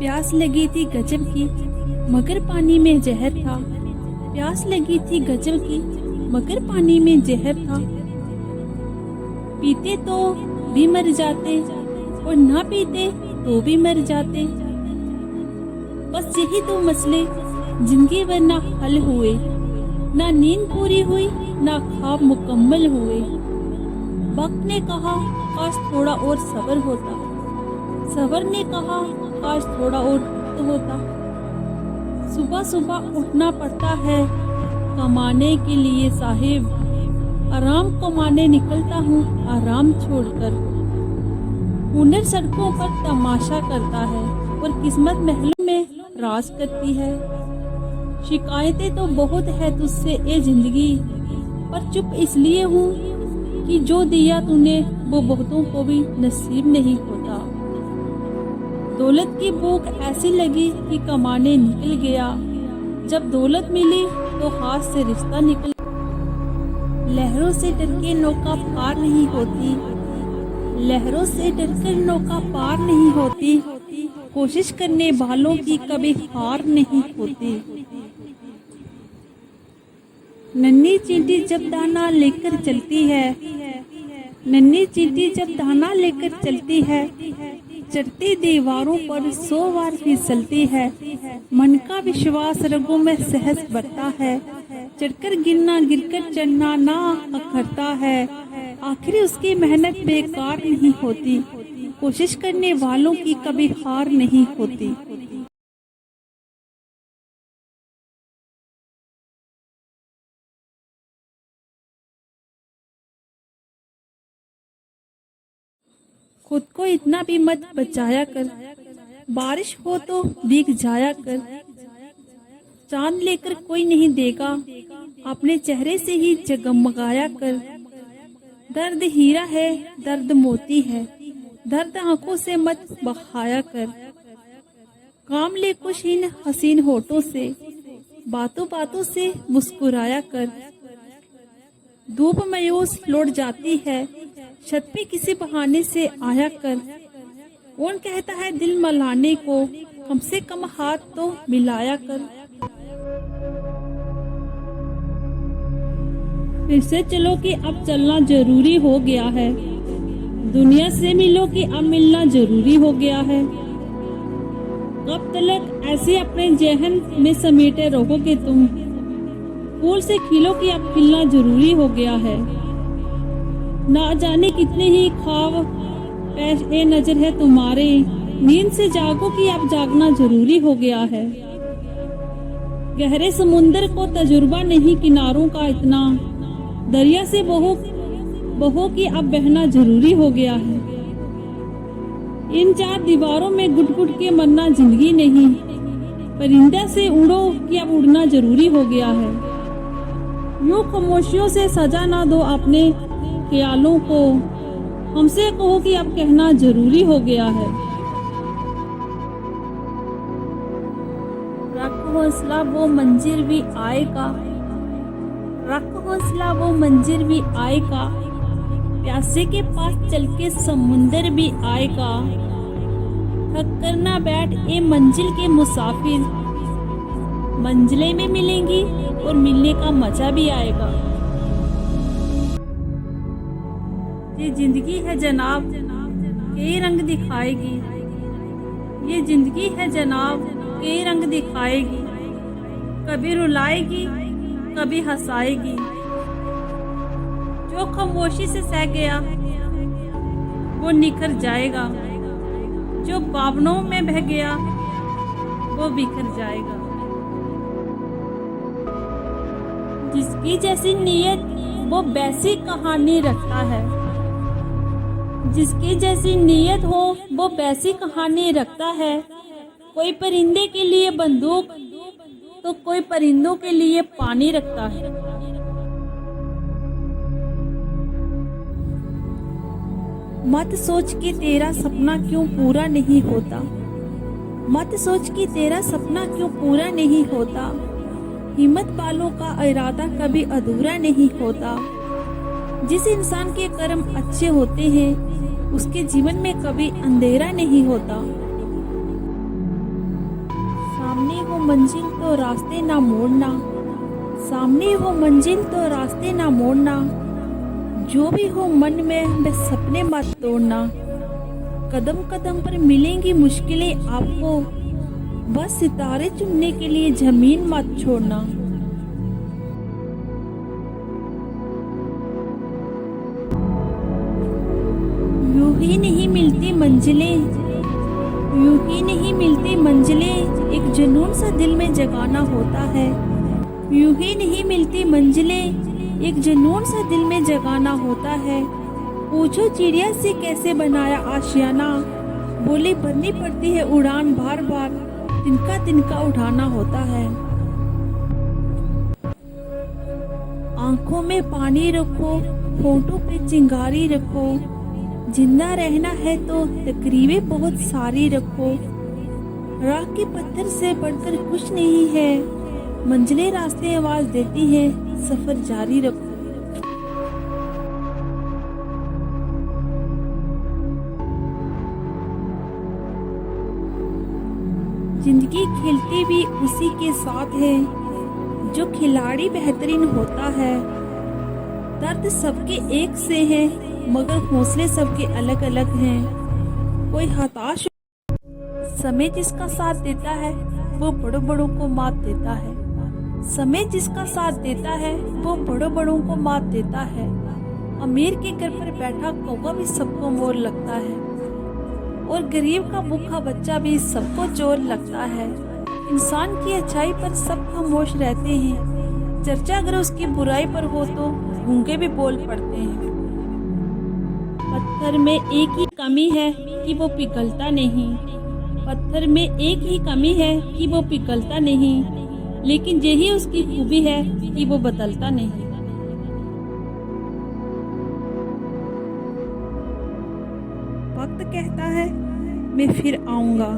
प्यास लगी थी गजब की, मगर पानी में जहर था। प्यास लगी थी गजब की, मगर पानी में जहर था। पीते तो भी मर जाते और ना पीते तो भी मर जाते। बस यही दो मसले जिंदगी भर ना हल हुए, ना नींद पूरी हुई ना ख्वाब मुकम्मल हुए। वक्त ने कहा काश थोड़ा और सब्र होता, सब्र ने कहा काश थोड़ा और वक्त होता। सुबह सुबह उठना पड़ता है कमाने के लिए साहिब, आराम कमाने निकलता हूँ आराम छोड़कर। हुनर सड़कों पर तमाशा करता है और किस्मत महलों में राज करती है। शिकायतें तो बहुत है तुझसे ए जिंदगी, पर चुप इसलिए हूँ कि जो दिया तूने वो बहुतों को भी नसीब नहीं होता। दौलत की भूख ऐसी लगी कि कमाने निकल गया, जब दौलत मिली तो हाथ से रिश्ता निकल। लहरों से डर के नौका पार नहीं होती, लहरों से डर कर नौका पार नहीं होती। कोशिश करने वालों की कभी हार नहीं होती। नन्ही चींटी जब दाना लेकर चलती है, नन्ही चींटी जब दाना लेकर चलती है, चढ़ती दीवारों पर 100 बार फिसलती है। मन का विश्वास रगों में सहज बढ़ता है, चढ़कर गिरना गिरकर चढ़ना ना अखरता है। आखिर उसकी मेहनत बेकार नहीं होती, कोशिश करने वालों की कभी हार नहीं होती। खुद को इतना भी मत बचाया कर, बारिश हो तो भीग जाया कर। चांद लेकर कोई नहीं देगा, अपने चेहरे से ही जगमगाया कर। दर्द हीरा है दर्द मोती है, दर्द आंखों से मत बहाया कर। काम ले कुछ इन हसीन होठों से, बातों बातों से मुस्कुराया कर। धूप मायूस लौट जाती है, छत पे किसी बहाने से आया कर। कौन कहता है दिल मलाने को, कम से कम हाथ तो मिलाया कर। फिर से चलो कि अब चलना जरूरी हो गया है, दुनिया से मिलो कि अब मिलना जरूरी हो गया है। कब तक ऐसे अपने जहन में समेटे रहोगे तुम, फूल से खिलो कि अब खिलना जरूरी हो गया है। ना जाने कितने ही ख्वाब पेश ए नजर है तुम्हारे, नींद से जागो कि अब जागना जरूरी हो गया है। गहरे समुंदर को तजुर्बा नहीं किनारों का इतना, दरिया से बहो कि अब बहना जरूरी हो गया है। इन 4 दीवारों में घुट घुट के मरना जिंदगी नहीं, परिंदा से उड़ो कि अब उड़ना जरूरी हो गया है। यूं खामोशियों से सजा ना दो अपने ख्यालों को, हमसे कहो कि अब कहना जरूरी हो गया है। रख हौसला वो मंजिल भी आएगा, रख हौसला वो मंजिल भी आएगा। प्यासे के पास चल के समुंदर भी आएगा। थक कर ना बैठ ए मंजिल के मुसाफिर, मंजिलें में मिलेंगी और मिलने का मजा भी आएगा। ये जिंदगी है जनाब कई रंग दिखाएगी, ये जिंदगी है जनाब कई रंग दिखाएगी। कभी रुलाएगी कभी हंसाएगी, जो खामोशी से सह गया वो निखर जाएगा, जो भावनाओं में बह गया वो बिखर जाएगा। जिसकी जैसी नीयत वो वैसी कहानी रखता है, जिसकी जैसी नीयत हो वो वैसी कहानी रखता है। कोई परिंदे के लिए बंदूक तो कोई परिंदों के लिए पानी रखता है। मत सोच कि तेरा सपना क्यों पूरा नहीं होता, मत सोच कि तेरा सपना क्यों पूरा नहीं होता। हिम्मत वालों का इरादा कभी अधूरा नहीं होता। जिस इंसान के कर्म अच्छे होते हैं उसके जीवन में कभी अंधेरा नहीं होता। मंजिल तो रास्ते ना मोड़ना, सामने हो मंजिल तो रास्ते ना मोड़ना, जो भी हो मन में बस सपने मत तोड़ना। कदम कदम पर मिलेंगी मुश्किलें आपको, बस सितारे चुनने के लिए जमीन मत छोड़ना। यूं ही नहीं मिलती मंजिलें, यूं ही नहीं मिलती मंजिलें, एक जुनून सा दिल में जगाना होता है। यूं ही नहीं मिलती मंजिलें, एक जुनून सा दिल में जगाना होता है। पूछो चिड़िया से कैसे बनाया आशियाना, बोले भरनी पड़ती है उड़ान बार बार, तिनका तिनका उठाना होता है। आंखों में पानी रखो, होठों पे चिंगारी रखो, जिंदा रहना है तो तकरीबें बहुत सारी रखो। राह के पत्थर से बढ़कर कुछ नहीं है, मंजिलें रास्ते आवाज देती है, सफर जारी रखो। जिंदगी खेलती भी उसी के साथ है, जो खिलाड़ी बेहतरीन होता है। दर्द सबके एक से है, मगर हौसले सबके अलग अलग हैं। कोई हताश, समय जिसका साथ देता है वो बड़ों बड़ों को मात देता है। समय जिसका साथ देता है वो बड़ों बड़ों को मात देता है। अमीर के घर पर बैठा कौवा भी सबको मोर लगता है, और गरीब का भूखा बच्चा भी सबको चोर लगता है। इंसान की अच्छाई पर सब खामोश रहते हैं, चर्चा अगर उसकी बुराई पर हो तो गूंगे भी बोल पड़ते हैं। पत्थर में एक ही कमी है कि वो पिघलता नहीं, पत्थर में एक ही कमी है कि वो पिघलता नहीं, लेकिन यही उसकी खूबी है कि वो बदलता नहीं। वक्त कहता है मैं फिर आऊंगा,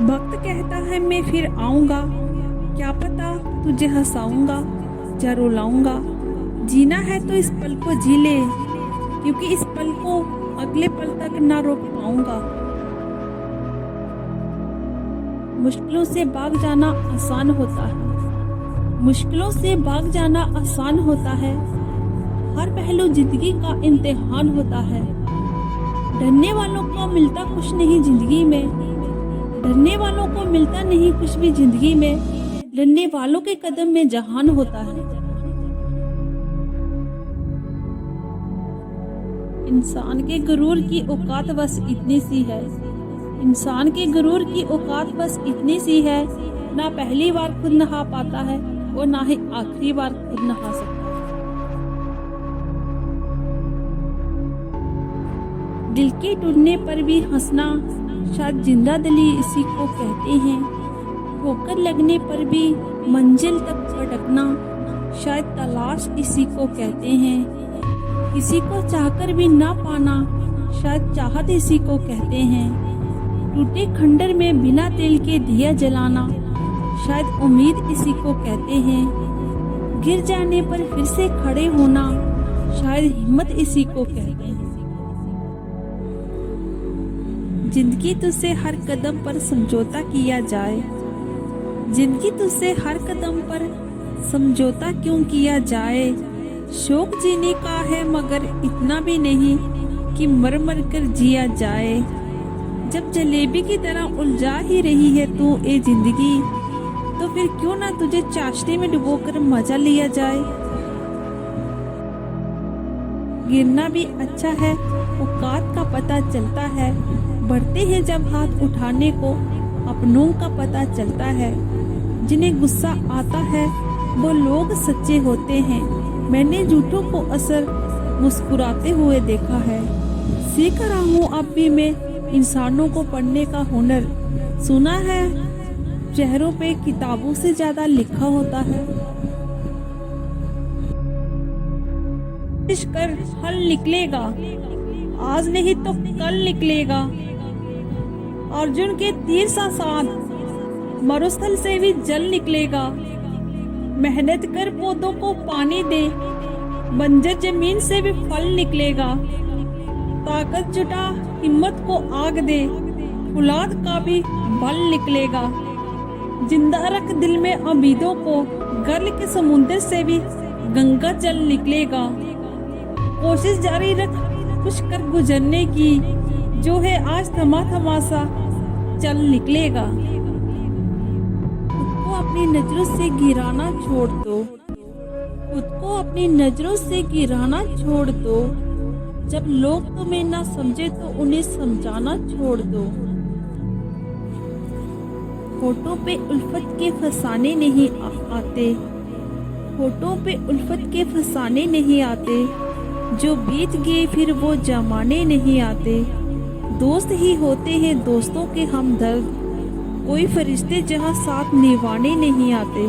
वक्त कहता है मैं फिर आऊंगा, क्या पता तुझे हंसाऊंगा या रुलाऊंगा। जीना है तो इस पल को जी ले, क्योंकि इस पल को अगले पल तक ना रोक पाऊंगा। मुश्किलों से भाग जाना आसान होता है, मुश्किलों से भाग जाना आसान होता है। हर पहलू जिंदगी का इम्तिहान होता है। डरने वालों को मिलता कुछ नहीं जिंदगी में, डरने वालों को मिलता नहीं कुछ भी जिंदगी में, डरने वालों के कदम में जहान होता है। इंसान के गुरूर की औकात बस इतनी सी है, इंसान के गुरूर की औकात बस इतनी सी है, ना पहली बार खुद नहा पाता है और ना ही आखिरी बार खुद नहा सकता है। दिल के टूटने पर भी हंसना, शायद जिंदा दिली इसी को कहते हैं। ठोकर लगने पर भी मंजिल तक भटकना, शायद तलाश इसी को कहते हैं। किसी को चाहकर भी ना पाना, शायद चाहत इसी को कहते हैं। टूटे खंडर में बिना तेल के दिया जलाना, शायद उम्मीद इसी को कहते हैं। गिर जाने पर फिर से खड़े होना, शायद हिम्मत इसी को कहते हैं। जिंदगी तुझसे हर कदम पर समझौता किया जाए, जिंदगी तुझसे हर कदम पर समझौता क्यों किया जाए। शौक जीने का है मगर इतना भी नहीं कि मर मर कर जिया जाए। जब जलेबी की तरह उलझा ही रही है तू ए जिंदगी, तो फिर क्यों ना तुझे चाशनी में डुबोकर मजा लिया जाए। गिरना भी अच्छा है, औकात का पता चलता है। बढ़ते हैं जब हाथ उठाने को, अपनों का पता चलता है। जिन्हें गुस्सा आता है वो लोग सच्चे होते हैं। मैंने झूठों को असर मुस्कुराते हुए देखा है। सीख रहा हूँ अब भी मैं इंसानों को पढ़ने का हुनर। सुना है चेहरों पे किताबों से ज्यादा लिखा होता है। कोशिश कर हल निकलेगा, आज नहीं तो कल निकलेगा। अर्जुन के तीर सा साथ मरुस्थल से भी जल निकलेगा। मेहनत कर पौधों को पानी दे, बंजर जमीन से भी फल निकलेगा। ताकत जुटा हिम्मत को आग दे, फुलाद का भी बल निकलेगा। जिंदा रख दिल में उम्मीदों को, गर्ल के समुंदर से भी गंगा जल निकलेगा। कोशिश जारी रख कुछ कर गुजरने की, जो है आज थमा थमा सा चल निकलेगा। खुद को अपनी नजरों से गिराना छोड़ दो, खुद को अपनी नजरों से गिराना छोड़ दो। जब लोग तुम्हें ना समझे तो उन्हें समझाना छोड़ दो। होठों पे उल्फत के फसाने नहीं आते, होठों पे उल्फत के फसाने नहीं आते। जो बीत गए फिर वो जमाने नहीं आते। दोस्त ही होते हैं दोस्तों के हमदर्द, कोई फरिश्ते जहाँ साथ निभाने नहीं आते।